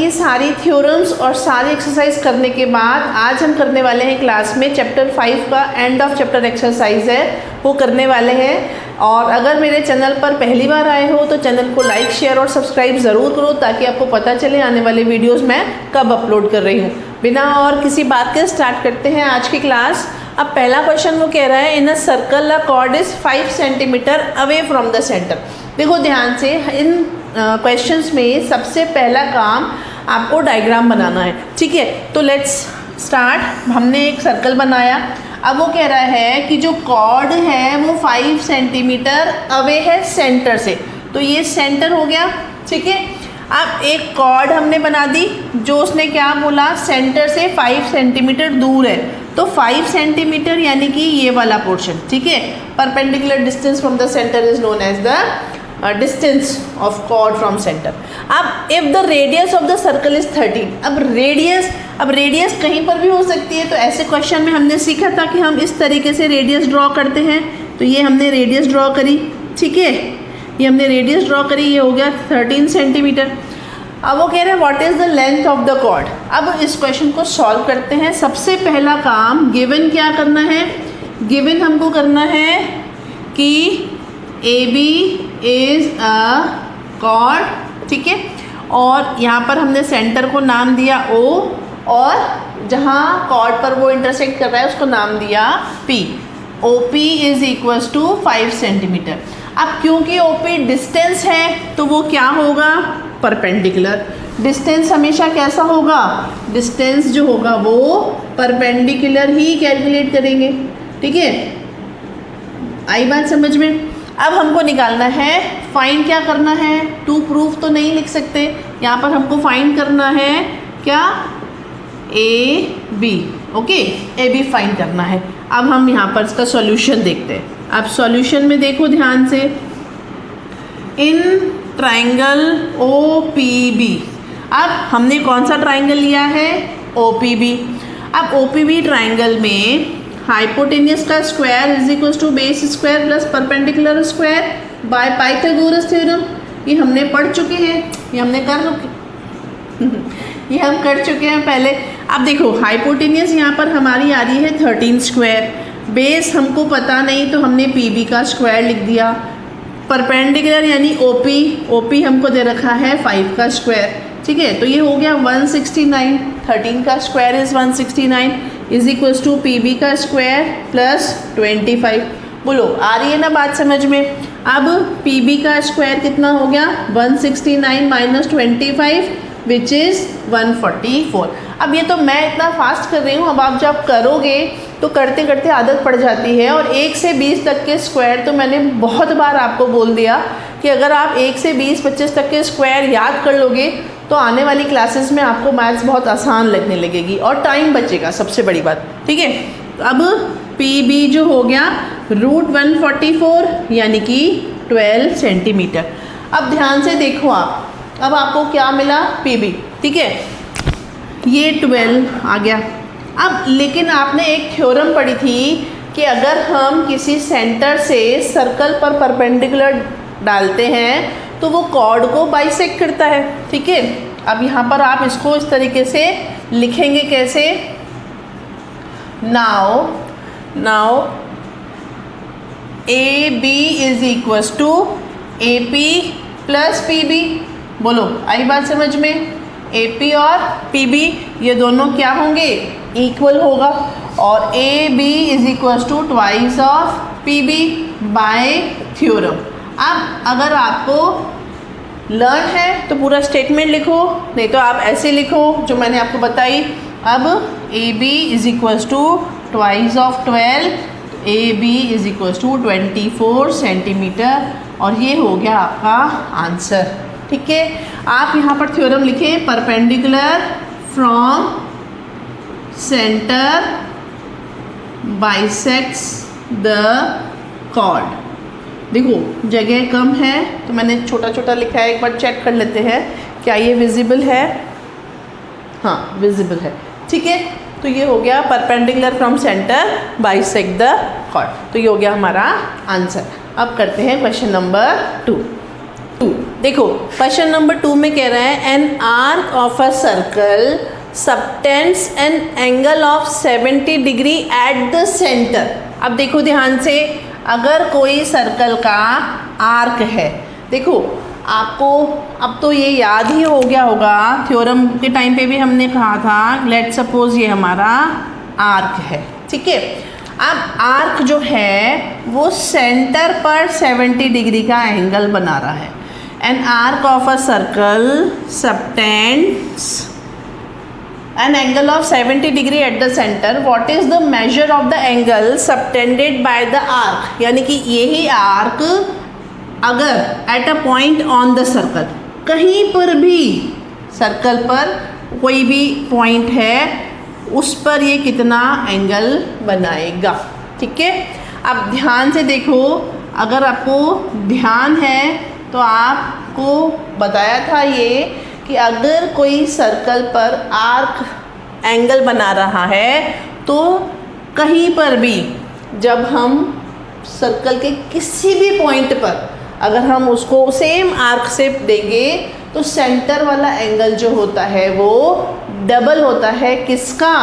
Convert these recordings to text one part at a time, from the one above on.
ये सारी थ्योरम्स और सारी एक्सरसाइज करने के बाद आज हम करने वाले हैं क्लास में चैप्टर 5 का एंड ऑफ चैप्टर एक्सरसाइज है वो करने वाले हैं। और अगर मेरे चैनल पर पहली बार आए हो तो चैनल को लाइक शेयर और सब्सक्राइब ज़रूर करो ताकि आपको पता चले आने वाले वीडियोज़ मैं कब अपलोड कर रही हूँ। बिना और किसी बात के स्टार्ट करते हैं आज की क्लास। अब पहला क्वेश्चन वो कह रहा है in a circle a chord is 5 centimetre away from the centre. देखो ध्यान से, इन क्वेश्चंस में सबसे पहला काम आपको डायग्राम बनाना है, ठीक है। तो लेट्स स्टार्ट। हमने एक सर्कल बनाया। अब वो कह रहा है कि जो कॉर्ड है वो 5 सेंटीमीटर अवे है सेंटर से, तो ये सेंटर हो गया, ठीक है। अब एक कॉर्ड हमने बना दी जो उसने क्या बोला, सेंटर से 5 सेंटीमीटर दूर है, तो 5 सेंटीमीटर यानी कि ये वाला पोर्शन, ठीक है। Perpendicular distance from the centre is known as the distance of chord from centre. अब if the radius of the circle is 13, अब रेडियस कहीं पर भी हो सकती है। तो ऐसे क्वेश्चन में हमने सीखा था कि हम इस तरीके से रेडियस ड्रॉ करते हैं। तो ये हमने रेडियस ड्रॉ करी, ठीक है, ये हमने रेडियस ड्रॉ करी, ये हो गया 13 सेंटीमीटर। अब वो कह रहे हैं what is the length of the cord. अब इस क्वेश्चन को सॉल्व करते हैं। सबसे पहला काम गिवन क्या करना है, गिवन हमको करना है कि AB इज़ अ कॉर्ड, ठीक है। और यहाँ पर हमने सेंटर को नाम दिया O और जहाँ कॉर्ड पर वो इंटरसेक्ट कर रहा है उसको नाम दिया P। OP is equals to 5 centimetre. अब क्योंकि OP डिस्टेंस है तो वो क्या होगा, परपेंडिकुलर। डिस्टेंस हमेशा कैसा होगा, डिस्टेंस जो होगा वो परपेंडिकुलर ही कैलकुलेट करेंगे, ठीक है। आई बात समझ में। अब हमको निकालना है, फाइंड क्या करना है, टू प्रूफ तो नहीं लिख सकते, यहाँ पर हमको फाइंड करना है क्या, AB, ओके, AB फाइंड करना है। अब हम यहाँ पर इसका सॉल्यूशन देखते हैं। अब सॉल्यूशन में देखो ध्यान से, इन ट्राइंगल OPB, अब हमने कौन सा ट्राइंगल लिया है, OPB। अब OPB ट्राइंगल में हाइपोटेनियस का square is equals to base square plus perpendicular square by Pythagoras theorem. ये हमने पढ़ चुके हैं, ये हमने ये हम कर चुके हैं पहले। अब देखो हाइपोटेनियस यहाँ पर हमारी आ रही है 13 स्क्वायर, बेस हमको पता नहीं तो हमने PB का स्क्वायर लिख दिया। परपेंडिकुलर यानी OP हमको दे रखा है 5 का स्क्वायर, ठीक है। तो ये हो गया 169, 13 का स्क्वायर इज़ 169 इज इक्वल्स टू PB का स्क्वायर प्लस 25। बोलो आ रही है ना बात समझ में। अब PB का स्क्वायर कितना हो गया, 169 माइनस 25 विच इज़ 144। अब ये तो मैं इतना फास्ट कर रही हूँ, अब आप जब करोगे तो करते करते आदत पड़ जाती है। और 1 से 20 तक के स्क्वायर तो मैंने बहुत बार आपको बोल दिया कि अगर आप 1 से 20, 25 तक के स्क्वायर याद कर लोगे तो आने वाली क्लासेस में आपको मैथ्स बहुत आसान लगने लगेगी और टाइम बचेगा, सबसे बड़ी बात, ठीक है। अब PB जो हो गया √144 यानी कि 12 सेंटीमीटर। अब ध्यान से देखो आप, अब आपको क्या मिला, PB, ठीक है, ये 12 आ गया। अब लेकिन आपने एक थ्योरम पढ़ी थी कि अगर हम किसी सेंटर से सर्कल पर परपेंडिकुलर डालते हैं तो वो कॉर्ड को बाइसेक्ट करता है, ठीक है। अब यहाँ पर आप इसको इस तरीके से लिखेंगे, कैसे, now AB is equals to AP plus PB। बोलो आई बात समझ में। AP और PB ये दोनों क्या होंगे, इक्वल होगा, और AB is equals to twice of PB by theorem. अब अगर आपको लर्न है तो पूरा स्टेटमेंट लिखो, नहीं तो आप ऐसे लिखो जो मैंने आपको बताई। अब AB is equals to twice of 12, AB is equals to 24 centimetre, और ये हो गया आपका आंसर, ठीक है। आप यहाँ पर थ्योरम लिखें, perpendicular from centre bisects the chord. देखो जगह कम है तो मैंने छोटा छोटा लिखा है, एक बार चेक कर लेते हैं क्या ये विजिबल है, हाँ विजिबल है, ठीक है। तो ये हो गया perpendicular from centre bisect the chord, तो ये हो गया हमारा आंसर। अब करते हैं क्वेश्चन नंबर 2। देखो क्वेश्चन नंबर 2 में कह रहा है an arc of a circle subtends an angle of 70 degree at the centre. अब देखो ध्यान से, अगर कोई सर्कल का आर्क है, देखो आपको अब तो ये याद ही हो गया होगा, थ्योरम के टाइम पे भी हमने कहा था, लेट सपोज ये हमारा आर्क है, ठीक है। अब आर्क जो है वो सेंटर पर 70 डिग्री का एंगल बना रहा है। An arc of a circle subtends an angle of 70 degree at the center. What is the measure of the angle subtended by the arc? यानी कि यही आर्क अगर at a point on the circle, कहीं पर भी circle पर कोई भी पॉइंट है उस पर ये कितना एंगल बनाएगा, ठीक है। अब ध्यान से देखो, अगर आपको ध्यान है तो आपको बताया था ये कि अगर कोई सर्कल पर आर्क एंगल बना रहा है तो कहीं पर भी जब हम सर्कल के किसी भी पॉइंट पर अगर हम उसको सेम आर्क से देंगे तो सेंटर वाला एंगल जो होता है वो डबल होता है किसका,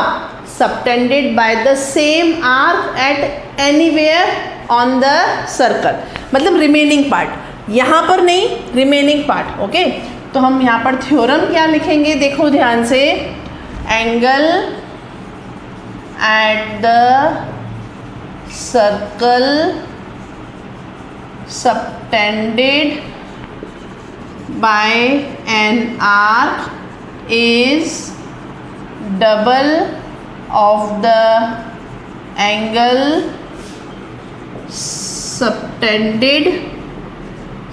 subtended by the same arc eight anywhere on the circle, मतलब रिमेनिंग पार्ट, यहाँ पर नहीं, रिमेनिंग पार्ट, ओके। तो हम यहाँ पर थ्योरम क्या लिखेंगे, देखो ध्यान से, angle at the circle subtended bye an arc is double of the angle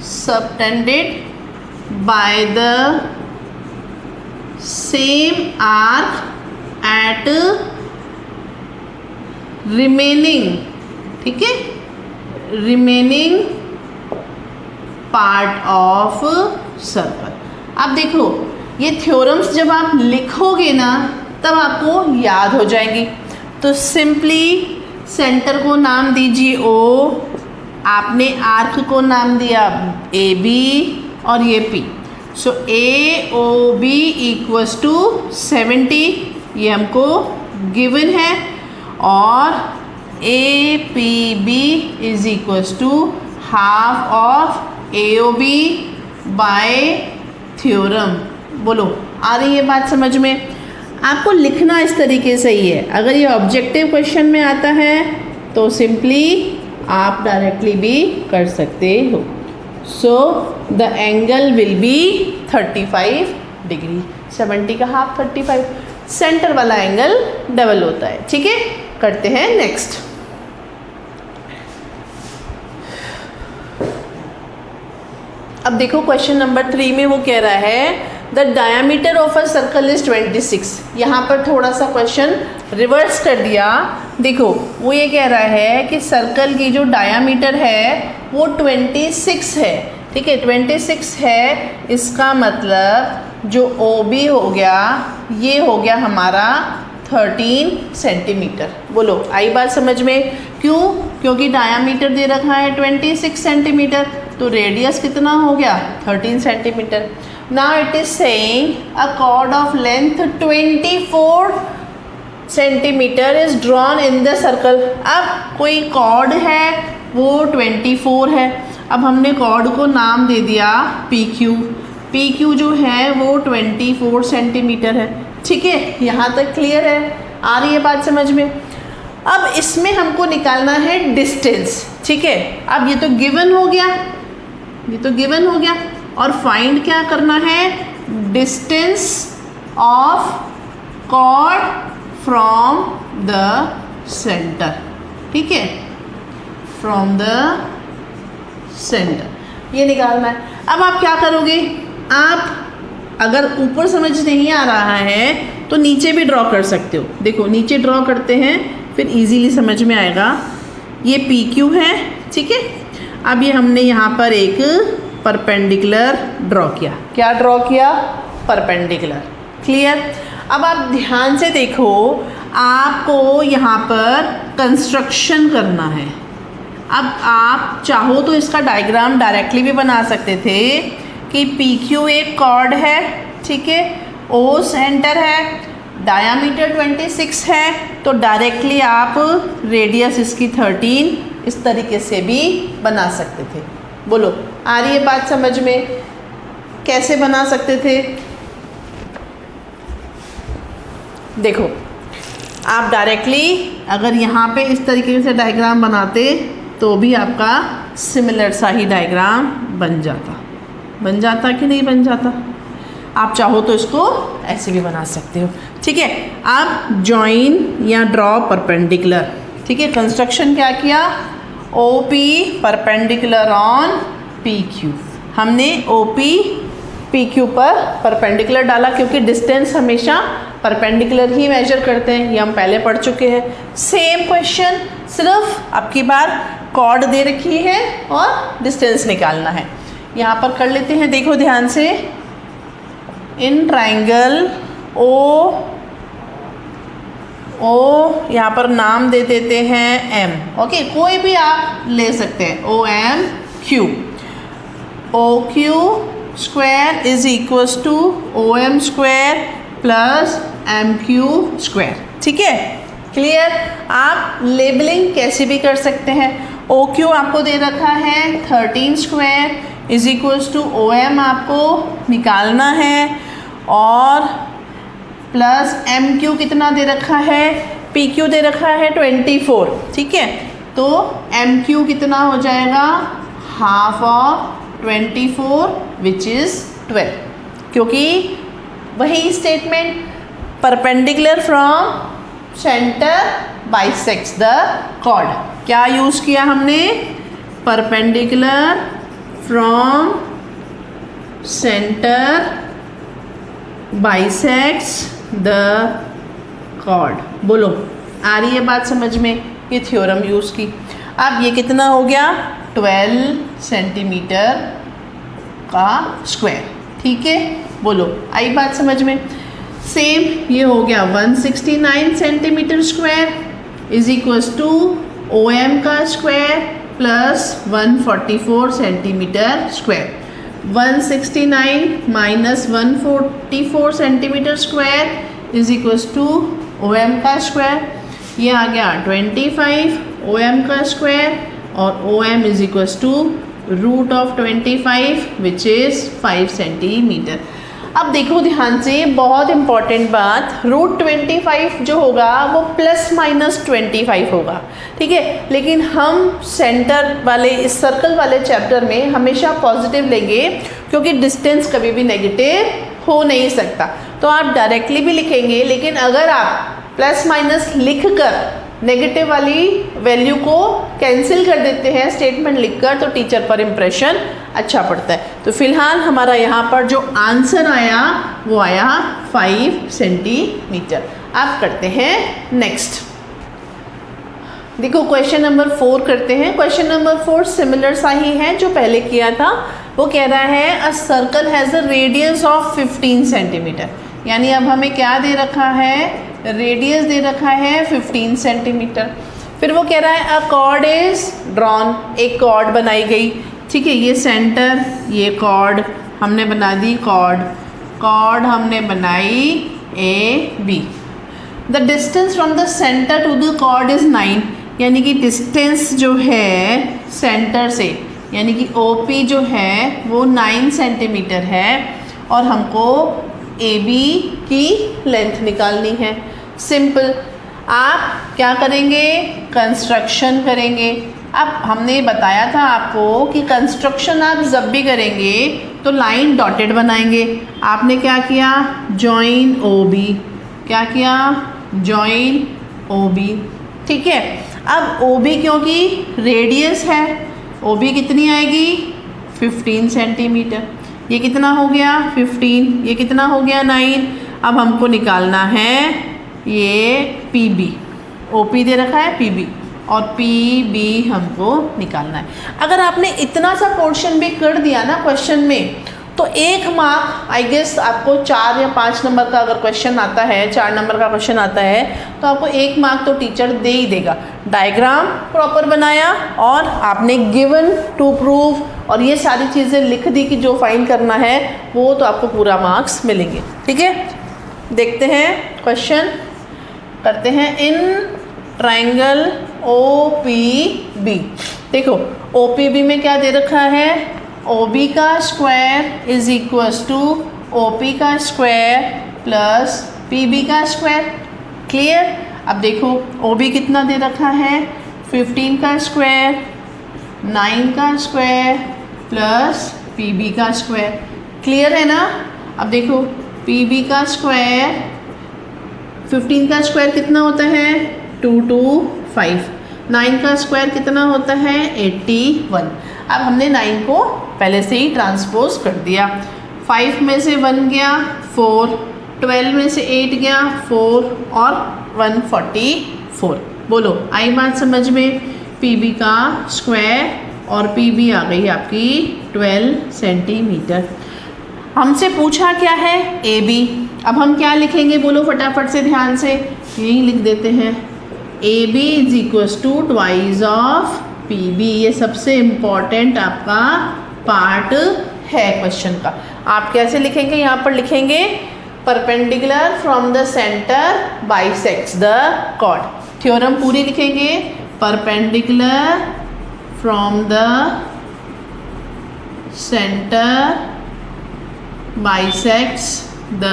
subtended by the same arc at remaining, ठीक है, remaining part of circle। अब देखो ये थ्योरम्स जब आप लिखोगे ना तब आपको याद हो जाएंगी। तो सिंपली सेंटर को नाम दीजिए O, आपने आर्क को नाम दिया AB और ये P। So AOB equals to 70, ये हमको गिवन है, और APB is equals to half of AOB by theorem. बोलो आ रही है बात समझ में? आपको लिखना इस तरीके से ही है। अगर ये ऑब्जेक्टिव क्वेश्चन में आता है तो सिंपली आप डायरेक्टली भी कर सकते हो। So the angle will be 35 degree, 70 का हाफ 35, सेंटर वाला एंगल डबल होता है, ठीक है। करते हैं नेक्स्ट। अब देखो क्वेश्चन नंबर 3 में वो कह रहा है the diameter of a circle is 26। यहाँ पर थोड़ा सा क्वेश्चन रिवर्स कर दिया। देखो वो ये कह रहा है कि सर्कल की जो डायमीटर है वो 26 है, ठीक है, 26 है। इसका मतलब जो OB हो गया ये हो गया हमारा 13 सेंटीमीटर। बोलो आई बात समझ में? क्यों? क्योंकि डायमीटर दे रखा है 26 सेंटीमीटर, तो रेडियस कितना हो गया 13 centimetre. Now it is saying a cord of length 24 centimetre is drawn in the circle. अब कोई कॉर्ड है वो 24 है, अब हमने कॉर्ड को नाम दे दिया PQ। PQ जो है वो 24 सेंटीमीटर है, ठीक है। यहाँ तक क्लियर है? आ रही है बात समझ में? अब इसमें हमको निकालना है डिस्टेंस, ठीक है। अब ये तो गिवन हो गया, ये तो गिवन हो गया, और फाइंड क्या करना है? Distance of chord from the centre, ठीक है, फ्रॉम द सेंटर, ये निकालना है। अब आप क्या करोगे? आप अगर ऊपर समझ नहीं आ रहा है तो नीचे भी ड्रॉ कर सकते हो। देखो नीचे ड्रॉ करते हैं फिर इजीली समझ में आएगा। ये PQ है, ठीक है। अब ये हमने यहाँ पर एक परपेंडिकुलर ड्रॉ किया। क्या ड्रॉ किया? परपेंडिकुलर। क्लियर? अब आप ध्यान से देखो, आपको यहाँ पर कंस्ट्रक्शन करना है। अब आप चाहो तो इसका डायग्राम डायरेक्टली भी बना सकते थे, कि PQ एक कॉर्ड है, ठीक है, O सेंटर है, डायामीटर 26 है, तो डायरेक्टली आप रेडियस इसकी 13 इस तरीके से भी बना सकते थे। बोलो आ रही है बात समझ में? कैसे बना सकते थे? देखो आप डायरेक्टली अगर यहाँ पे इस तरीके से डायग्राम बनाते तो भी आपका सिमिलर सा ही डायग्राम बन जाता कि नहीं बन जाता? आप चाहो तो इसको ऐसे भी बना सकते हो, ठीक है। आप जॉइन या ड्रॉ परपेंडिकुलर, ठीक है। कंस्ट्रक्शन क्या किया? OP perpendicular on PQ। हमने OP PQ पर परपेंडिकुलर डाला क्योंकि डिस्टेंस हमेशा परपेंडिकुलर ही मेजर करते हैं, ये हम पहले पढ़ चुके हैं। सेम क्वेश्चन, सिर्फ आपकी बार कॉर्ड दे रखी है और डिस्टेंस निकालना है। यहाँ पर कर लेते हैं, देखो ध्यान से। इन ट्राइंगल ओ यहाँ पर नाम दे देते हैं M, ओके। कोई भी आप ले सकते हैं, OMQ। OQ square is equals to OM square plus MQ square, ठीक है। क्लियर? आप लेबलिंग कैसे भी कर सकते हैं। OQ आपको दे रखा है 13 square is equals to OM आपको निकालना है, और प्लस MQ कितना दे रखा है? PQ दे रखा है 24, ठीक है। तो MQ कितना हो जाएगा? हाफ ऑफ 24 विच इज़ 12, क्योंकि वही statement perpendicular from centre bisects the chord. क्या यूज़ किया हमने? Perpendicular from centre bisects the chord. बोलो आ रही है बात समझ में? ये थ्योरम यूज़ की। अब ये कितना हो गया? 12 सेंटीमीटर का स्क्वायर, ठीक है। बोलो आई बात समझ में? सेम ये हो गया 169 centimetre square is equals to OM का square plus 144 centimetre square. 169 minus 144 centimetre square is equals to OM का स्क्वायर, ये आ गया 25 OM का स्क्वायर, और OM is equals to root of 25 which is 5 centimetre. अब देखो ध्यान से, बहुत इंपॉर्टेंट बात, रूट 25 जो होगा वो प्लस माइनस 25 होगा, ठीक है। लेकिन हम सेंटर वाले इस सर्कल वाले चैप्टर में हमेशा पॉजिटिव लेंगे क्योंकि डिस्टेंस कभी भी नेगेटिव हो नहीं सकता। तो आप डायरेक्टली भी लिखेंगे, लेकिन अगर आप प्लस माइनस लिख कर नेगेटिव वाली वैल्यू को कैंसिल कर देते हैं स्टेटमेंट लिखकर, तो टीचर पर इम्प्रेशन अच्छा पड़ता है। तो फिलहाल हमारा यहाँ पर जो आंसर आया वो आया 5 सेंटीमीटर। अब करते हैं नेक्स्ट। देखो क्वेश्चन नंबर 4 करते हैं। क्वेश्चन नंबर 4 सिमिलर सा ही है जो पहले किया था। वो कह रहा है a circle has a radius of 15 centimetre, यानी अब हमें क्या दे रखा है? रेडियस दे रखा है 15 सेंटीमीटर। फिर वो कह रहा है अ कॉर्ड इज ड्रॉन, एक कॉर्ड बनाई गई, ठीक है। ये सेंटर, ये कॉर्ड हमने बना दी, कॉर्ड हमने बनाई AB। The distance from the centre to the chord is 9, यानी कि डिस्टेंस जो है सेंटर से, यानी कि OP जो है वो 9 सेंटीमीटर है, और हमको AB की लेंथ निकालनी है। सिंपल, आप क्या करेंगे? कंस्ट्रक्शन करेंगे। अब हमने बताया था आपको कि कंस्ट्रक्शन आप जब भी करेंगे तो लाइन डॉटेड बनाएंगे। आपने क्या किया? Join OB। क्या किया? जॉइन OB, ठीक है। अब OB क्योंकि रेडियस है, OB कितनी आएगी? 15 सेंटीमीटर। ये कितना हो गया? 15। ये कितना हो गया? 9। अब हमको निकालना है ये PB। OP दे रखा है PB, और PB हमको निकालना है। अगर आपने इतना सा पोर्शन भी कर दिया ना क्वेश्चन में, तो 1 मार्क आई गेस आपको 4 या 5 नंबर का अगर क्वेश्चन आता है, 4 नंबर का क्वेश्चन आता है तो आपको 1 मार्क तो टीचर दे ही देगा। डायग्राम प्रॉपर बनाया और आपने गिवन टू प्रूव और ये सारी चीज़ें लिख दी कि जो फाइंड करना है वो, तो आपको पूरा मार्क्स मिलेंगे। ठीक है, देखते हैं क्वेश्चन करते हैं। इन ट्राइंगल OPB, देखो OPB में क्या दे रखा है, OB का square is equals to OP का स्क्वायर प्लस PB का स्क्वायर। क्लियर? अब देखो OB कितना दे रखा है, 15 का स्क्वायर, 9 का स्क्वायर प्लस PB का स्क्वायर। क्लियर है ना? अब देखो PB का स्क्वायर, 15 का स्क्वायर कितना होता है 225, 9 का स्क्वायर कितना होता है 81। अब हमने 9 को पहले से ही ट्रांसपोज कर दिया। 5 में से 1 गया 4, 12 में से 8 गया 4 और 144। बोलो आई बात समझ में? PB का स्क्वायर और PB आ गई आपकी 12 सेंटीमीटर। हमसे पूछा क्या है AB। अब हम क्या लिखेंगे बोलो फटाफट से, ध्यान से यही लिख देते हैं। AB is equals to twice of PB। ये सबसे इम्पॉर्टेंट आपका पार्ट है क्वेश्चन का। आप कैसे लिखेंगे? यहाँ पर लिखेंगे perpendicular from the centre bisects the chord. Theorem पूरी लिखेंगे, perpendicular from the centre bisects the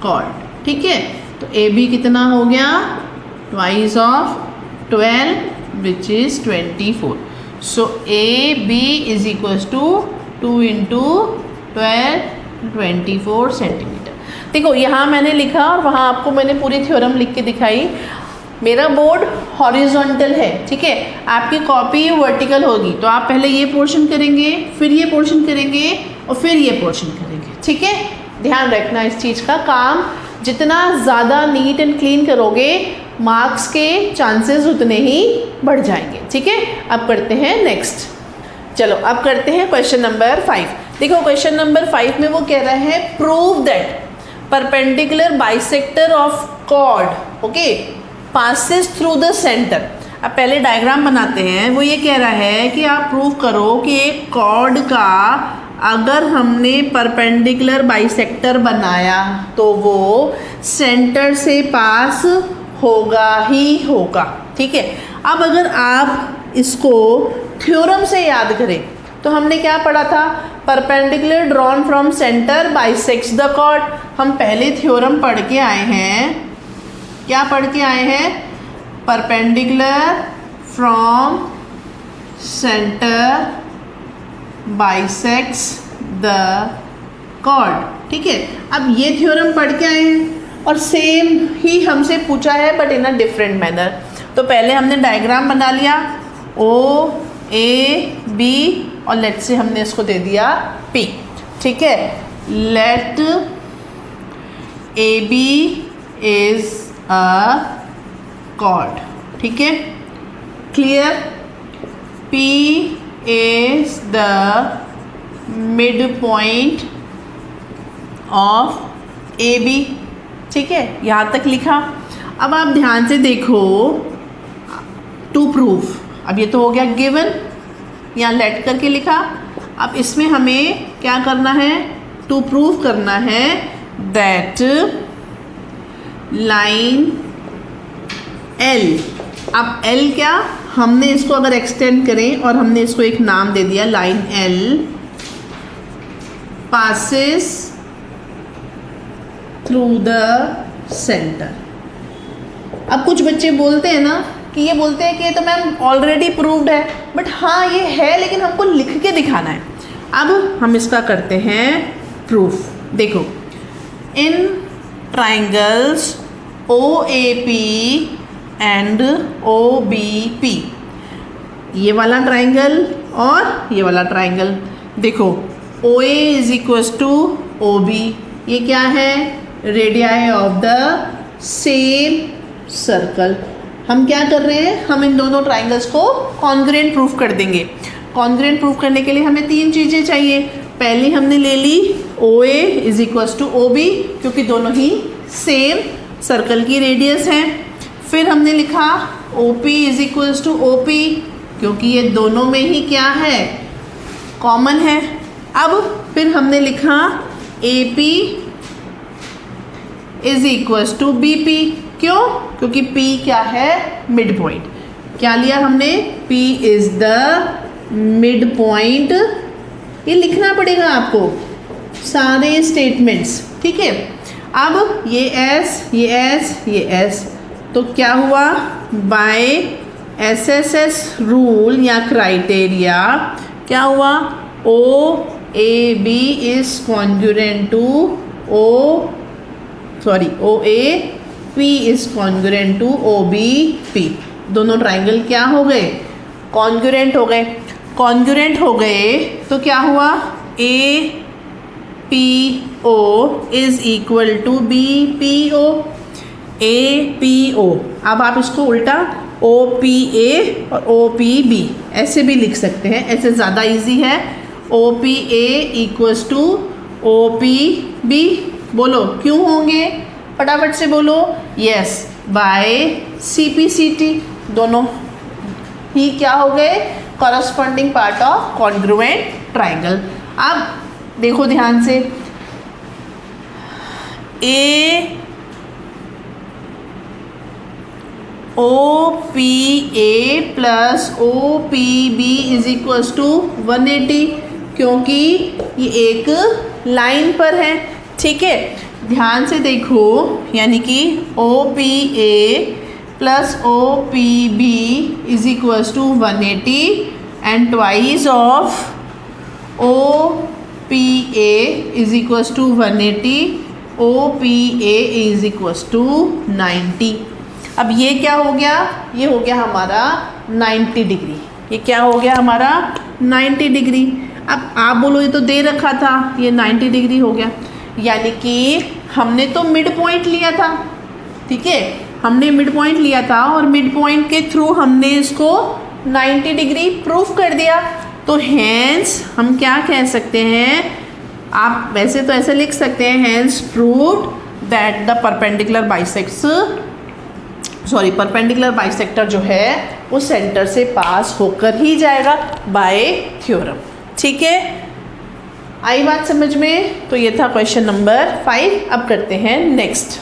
chord. ठीक है, तो AB कितना हो गया, twice of 12 which is 24। So AB is equals to 2 into 12 24 centimetre. देखो यहाँ मैंने लिखा और वहाँ आपको मैंने पूरी थ्योरम लिख के दिखाई। मेरा बोर्ड हॉरिजॉन्टल है, ठीक है, आपकी कॉपी वर्टिकल होगी, तो आप पहले ये पोर्शन करेंगे, फिर ये पोर्शन करेंगे और फिर ये पोर्शन करेंगे। ठीक है, ध्यान रखना इस चीज़ का। काम जितना ज़्यादा नीट एंड क्लीन करोगे मार्क्स के चांसेस उतने ही बढ़ जाएंगे। ठीक है, अब करते हैं नेक्स्ट। चलो अब करते हैं क्वेश्चन नंबर 5। देखो क्वेश्चन नंबर 5 में वो कह रहा है prove that perpendicular bisector of chord okay passes through the centre. अब पहले डायग्राम बनाते हैं। वो ये कह रहा है कि आप प्रूव करो कि एक कॉर्ड का अगर हमने परपेंडिकुलर बाइसेक्टर बनाया तो वो सेंटर से पास होगा ही होगा। ठीक है, अब अगर आप इसको थ्योरम से याद करें तो हमने क्या पढ़ा था, perpendicular drawn from centre bisects the chord. हम पहले थ्योरम पढ़ के आए हैं। क्या पढ़ के आए हैं? Perpendicular from centre bisects the chord. ठीक है, अब ये थ्योरम पढ़ के आए हैं और सेम ही हमसे पूछा है but in a different manner. तो पहले हमने डायग्राम बना लिया OAB और लेट से हमने इसको दे दिया P। ठीक है, let AB is a chord. ठीक है, clear? P is the midpoint of AB। ठीक है, यहाँ तक लिखा। अब आप ध्यान से देखो, टू प्रूफ, अब ये तो हो गया गिवन, यहाँ लेट करके लिखा। अब इसमें हमें क्या करना है, टू प्रूफ करना है दैट लाइन L। अब L क्या, हमने इसको अगर एक्सटेंड करें और हमने इसको एक नाम दे दिया line L passes through the centre. अब कुछ बच्चे बोलते हैं ना कि ये बोलते हैं कि ये तो मैम ऑलरेडी प्रूव्ड है, बट हाँ ये है लेकिन हमको लिख के दिखाना है। अब हम इसका करते हैं प्रूफ। देखो, इन ट्राइंगल्स OAP एंड OBP, ये वाला ट्राइंगल और ये वाला ट्राइंगल, देखो OA is equals to OB, ये क्या है, radii of the same circle. हम क्या कर रहे हैं, हम इन दोनों ट्राइंगल्स को कॉन्ग्रुएंट प्रूफ कर देंगे। कॉन्ग्रुएंट प्रूफ करने के लिए हमें तीन चीज़ें चाहिए। पहले हमने ले ली OA is equals to OB, क्योंकि दोनों ही सेम सर्कल की रेडियस हैं। फिर हमने लिखा OP is equals to OP, क्योंकि ये दोनों में ही क्या है, कॉमन है। अब फिर हमने लिखा AP is equals to BP, क्यों, क्योंकि P क्या है, मिड पॉइंट। क्या लिया हमने, P is the mid point. ये लिखना पड़ेगा आपको सारे स्टेटमेंट्स, ठीक है। अब ये S, ये S, ये S, तो क्या हुआ, बाय SSS रूल या क्राइटेरिया क्या हुआ, OAB is congruent to OAP is congruent to OBP। दोनों ट्राइंगल क्या हो गए, कॉन्ग्रुएंट हो गए। कॉन्ग्रुएंट हो गए तो क्या हुआ, APO is equal to BPO। APO, अब आप इसको उल्टा OPA और OPB ऐसे भी लिख सकते हैं, ऐसे ज़्यादा इजी है। OPA इक्वल्स टू OPB, बोलो क्यों होंगे, फटाफट से बोलो, यस, बाय CPCT। दोनों ही क्या हो गए, corresponding part of congruent triangle. अब देखो ध्यान से, OPA plus OPB is equals to 180, क्योंकि ये एक लाइन पर है, ठीक है। ध्यान से देखो, यानी कि OPA plus OPB is equals to 180 and twice of OPA is equals to 180, OPA is equals to 90। अब ये क्या हो गया, ये हो गया हमारा 90 डिग्री। ये क्या हो गया हमारा 90 डिग्री। अब आप बोलो ये तो दे रखा था, ये 90 डिग्री हो गया, यानी कि हमने तो मिड पॉइंट लिया था, ठीक है, हमने मिड पॉइंट लिया था और मिड पॉइंट के थ्रू हमने इसको 90 डिग्री प्रूफ कर दिया। तो हैंस हम क्या कह सकते हैं, आप वैसे तो ऐसे लिख सकते हैं, hence proved that the perpendicular bisector जो है वो सेंटर से पास होकर ही जाएगा बाय थ्योरम, ठीक है। आई बात समझ में। तो ये था क्वेश्चन नंबर 5। अब करते हैं नेक्स्ट।